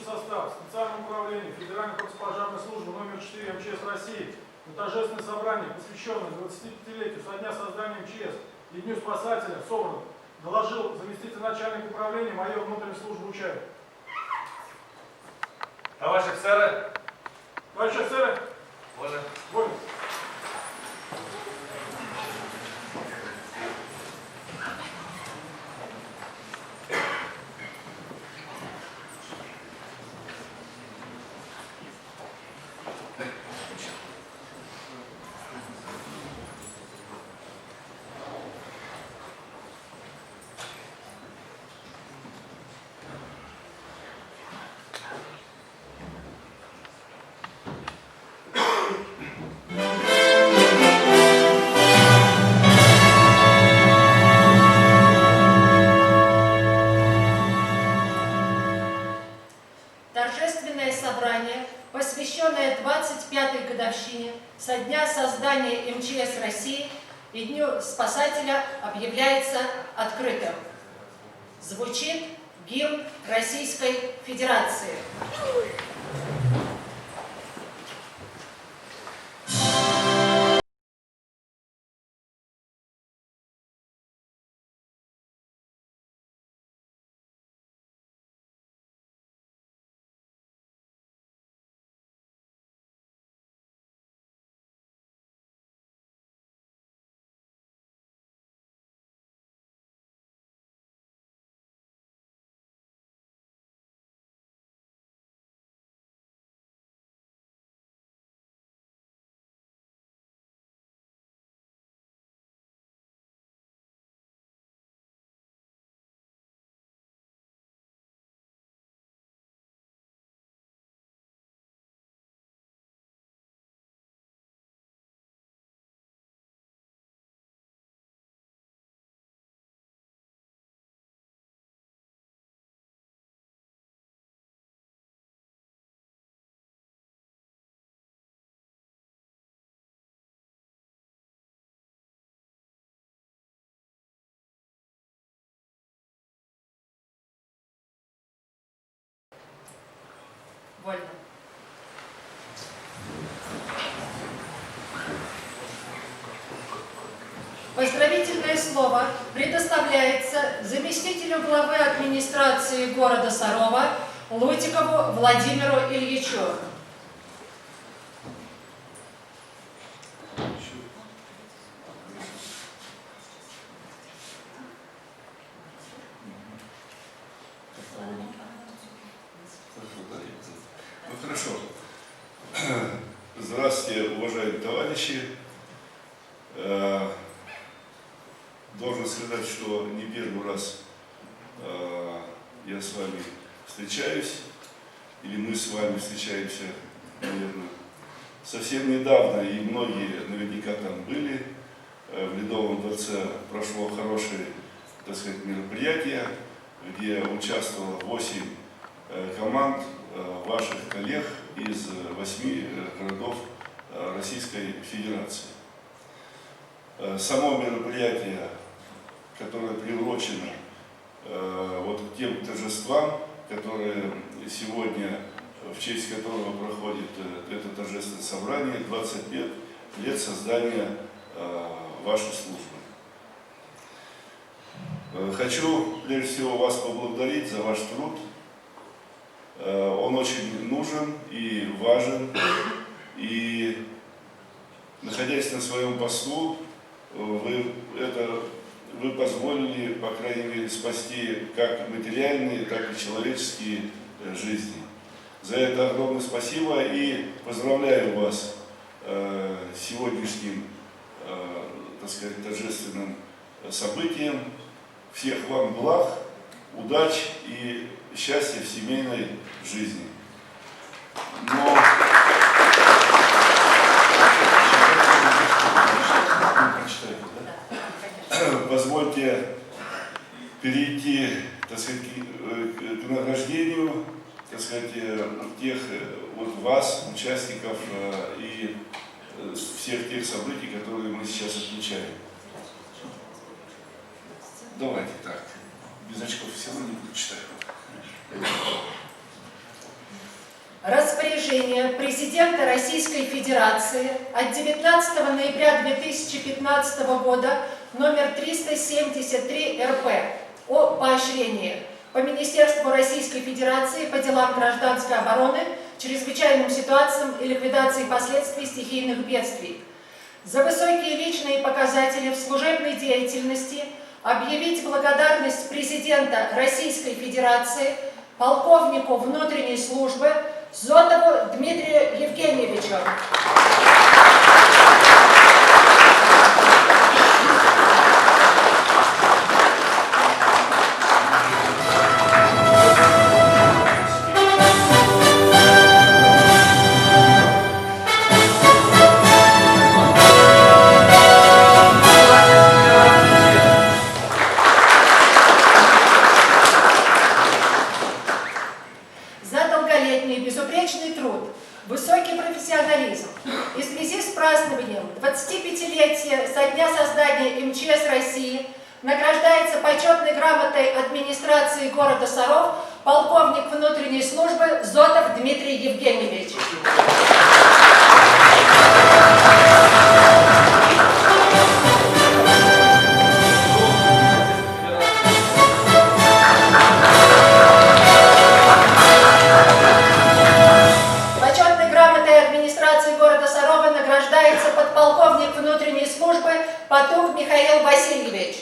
личный состав специального управления Федеральной противопожарной службы номер 4 МЧС России на торжественное собрание, посвященное 25-летию со дня создания МЧС и Дню спасателя, собран, доложил заместитель начальника управления майор внутренней службы Учаев. Товарищ офицеры! Товарищ офицеры! Вольно. Вольно. Торжественное собрание, посвященное 25-й годовщине со дня создания МЧС России и Дню спасателя, объявляется открытым. Звучит гимн Российской Федерации. Вольно. Поздравительное слово предоставляется заместителю главы администрации города Сарова Лутикову Владимиру Ильичу. Хорошо. Здравствуйте, уважаемые товарищи. Должен сказать, что не первый раз я с вами встречаюсь, или мы с вами встречаемся, наверное. Совсем недавно, и многие наверняка там были, в Ледовом дворце прошло хорошее, так сказать, мероприятие, где участвовало 8 команд ваших коллег из 8 городов Российской Федерации. Само мероприятие, которое приурочено вот к тем торжествам, которые сегодня, в честь которого проходит это торжественное собрание, 25 лет создания вашей службы. Хочу прежде всего вас поблагодарить за ваш труд. Он очень нужен и важен, и находясь на своем посту, вы позволили, по крайней мере, спасти как материальные, так и человеческие жизни. За это огромное спасибо и поздравляю вас с сегодняшним, так сказать, торжественным событием. Всех вам благ, удач и счастья в семейной жизни. Но позвольте перейти, так сказать, к награждению, так сказать, тех вот вас, участников и всех тех событий, которые мы сейчас отмечаем. Давайте так. Без очков все равно не прочитаю. Распоряжение президента Российской Федерации от 19 ноября 2015 года номер 373 РП о поощрении по Министерству Российской Федерации по делам гражданской обороны, чрезвычайным ситуациям и ликвидации последствий стихийных бедствий. За высокие личные показатели в служебной деятельности объявить благодарность президента Российской Федерации полковнику внутренней службы Зотову Дмитрию Евгеньевичу. Безупречный труд, высокий профессионализм. И в связи с празднованием 25-летия со дня создания МЧС России награждается почетной грамотой администрации города Саров полковник внутренней службы Зотов Дмитрий Евгеньевич. Подполковник внутренней службы Потух Михаил Васильевич.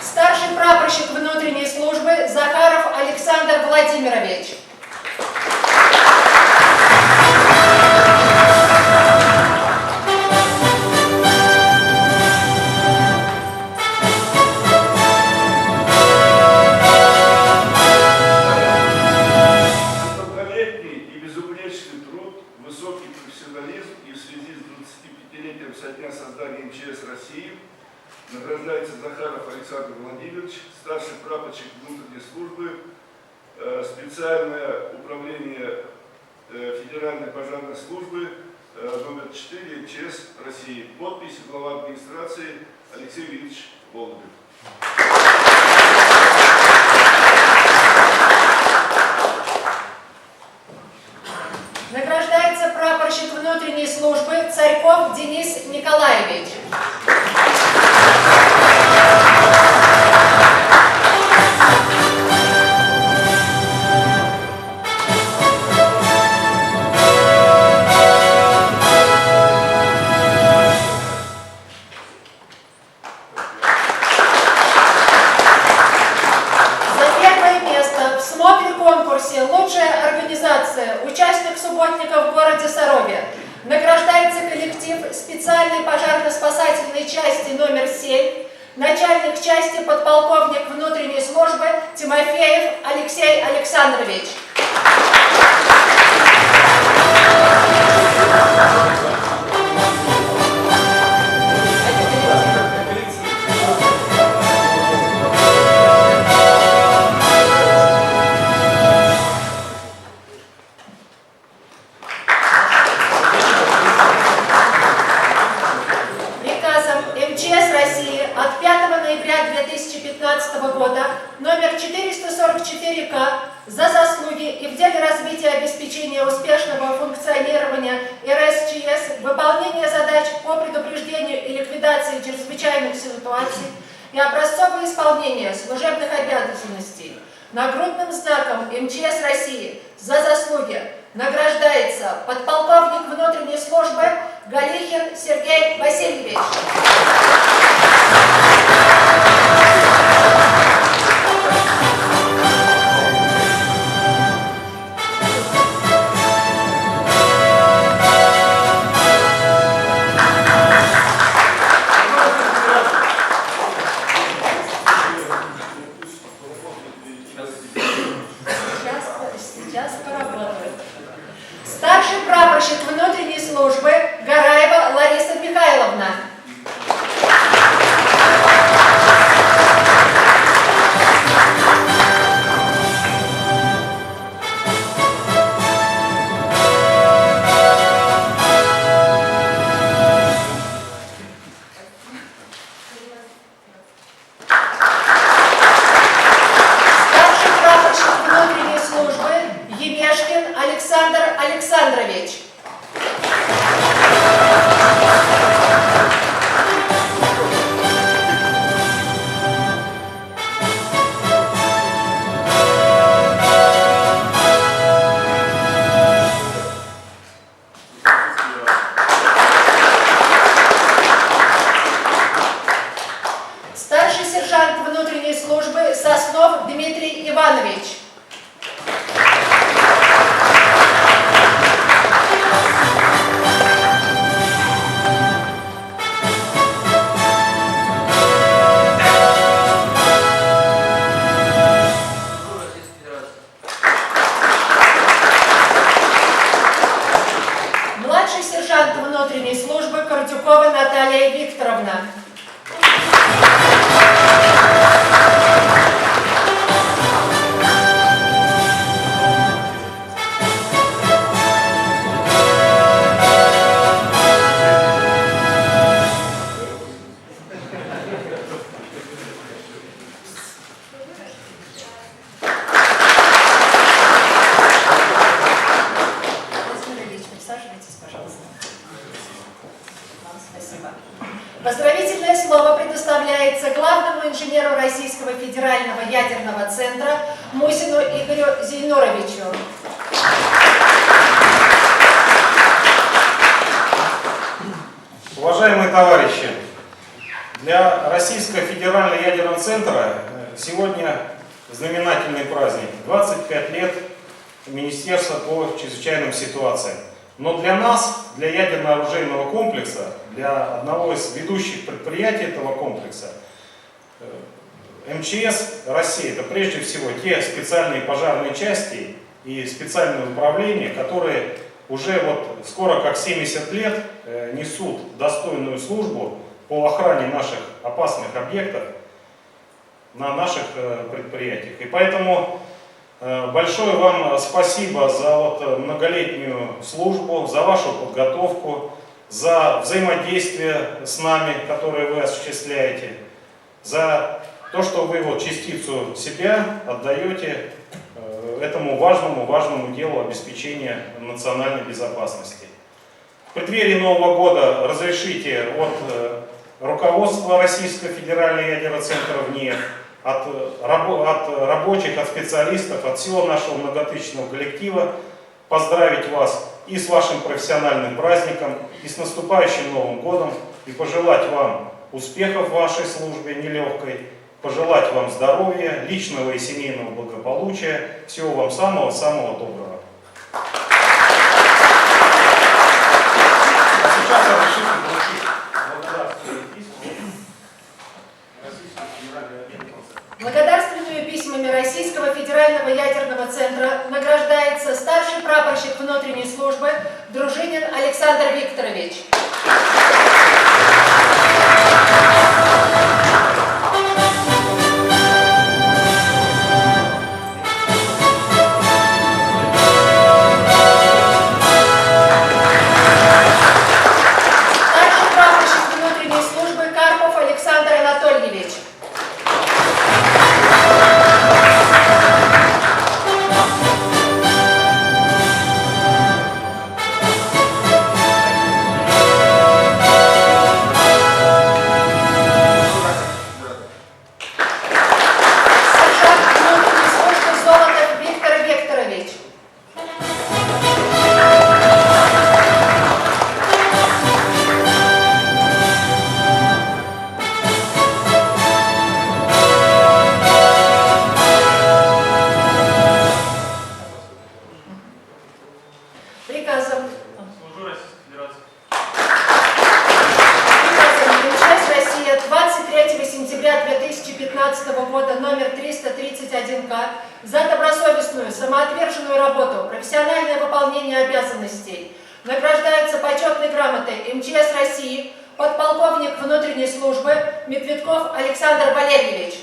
Старший прапорщик внутренней службы Захаров Александр Владимирович. Со дня создания МЧС России награждается Захаров Александр Владимирович, старший прапорщик внутренней службы, специальное управление Федеральной пожарной службы номер 4 МЧС России. Подпись глава администрации Алексей Викторович Голубев. Награждается прапорщик внутренней службы Царьков Денис Николаевич. Лучшая организация, участник субботника в городе Сарове. Награждается коллектив специальной пожарно-спасательной части номер 7, начальник части подполковник внутренней службы Тимофеев Алексей Александрович. МЧС России от 5 ноября 2015 года номер 444К за заслуги и в деле развития обеспечения успешного функционирования РСЧС, выполнения задач по предупреждению и ликвидации чрезвычайных ситуаций и образцовое исполнение служебных обязанностей нагрудным знаком МЧС России за заслуги награждается подполковник внутренней службы Галихин Сергей Васильевич. Сейчас поработаю. Старший прапорщик внутренней службы Гараева Лариса Михайловна. Ильнуровичу. Уважаемые товарищи, для Российского федерального ядерного центра сегодня знаменательный праздник. 25 лет Министерства по чрезвычайным ситуациям. Но для нас, для ядерно-оружейного комплекса, для одного из ведущих предприятий этого комплекса, МЧС России — это прежде всего те специальные пожарные части и специальные управления, которые уже вот скоро как 70 лет несут достойную службу по охране наших опасных объектов на наших предприятиях. И поэтому большое вам спасибо за вот многолетнюю службу, за вашу подготовку, за взаимодействие с нами, которое вы осуществляете, за то, что вы вот частицу себя отдаете этому важному делу обеспечения национальной безопасности. В преддверии Нового года разрешите от руководства Российского федерального ядерного центра ВНИЭ, от рабочих, от специалистов, от всего нашего многотысячного коллектива поздравить вас и с вашим профессиональным праздником, и с наступающим Новым годом, и пожелать вам успехов в вашей службе нелегкой, пожелать вам здоровья, личного и семейного благополучия, всего вам самого-самого доброго. Сейчас разрешите получить благодарственные письма Российского федерального ядерного центра. Благодарственными письмами Российского федерального ядерного центра награждается старший прапорщик внутренней службы Дружинин Александр Викторович. Старший прапорщик внутренней службы Карпов Александр Анатольевич. Приказом Служу Российской Федерации. МЧС России 23 сентября 2015 года номер 331К за добросовестную, самоотверженную работу, профессиональное выполнение обязанностей награждается почетной грамотой МЧС России подполковник внутренней службы Медведков Александр Валерьевич.